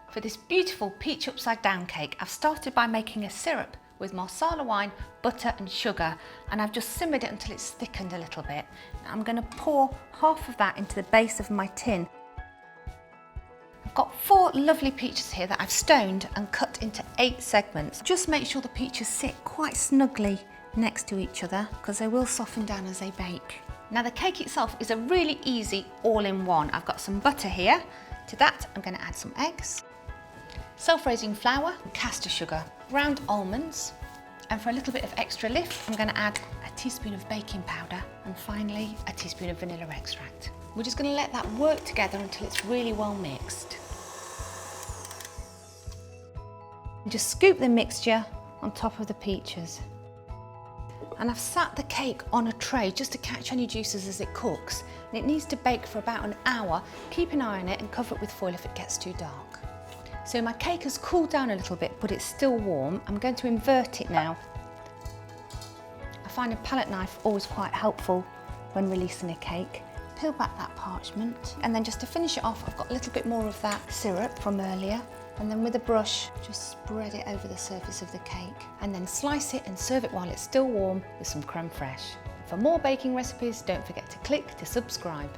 For this beautiful peach upside down cake, I've started by making a syrup with Marsala wine, butter and sugar, and I've just simmered it until it's thickened a little bit. Now I'm going to pour half of that into the base of my tin. I've got 4 lovely peaches here that I've stoned and cut into 8 segments. Just make sure the peaches sit quite snugly next to each other because they will soften down as they bake. Now the cake itself is a really easy all-in-one. I've got some butter here. To that I'm going to add some eggs, self-raising flour, caster sugar, ground almonds, and for a little bit of extra lift I'm going to add a teaspoon of baking powder and finally a teaspoon of vanilla extract. We're just going to let that work together until it's really well mixed. And just scoop the mixture on top of the peaches. And I've sat the cake on a tray just to catch any juices as it cooks. And it needs to bake for about an hour. Keep an eye on it and cover it with foil if it gets too dark. So my cake has cooled down a little bit, but it's still warm. I'm going to invert it now. I find a palette knife always quite helpful when releasing a cake. Peel back that parchment, and then just to finish it off, I've got a little bit more of that syrup from earlier. And then with a brush, just spread it over the surface of the cake and then slice it and serve it while it's still warm with some crème fraîche. For more baking recipes, don't forget to click to subscribe.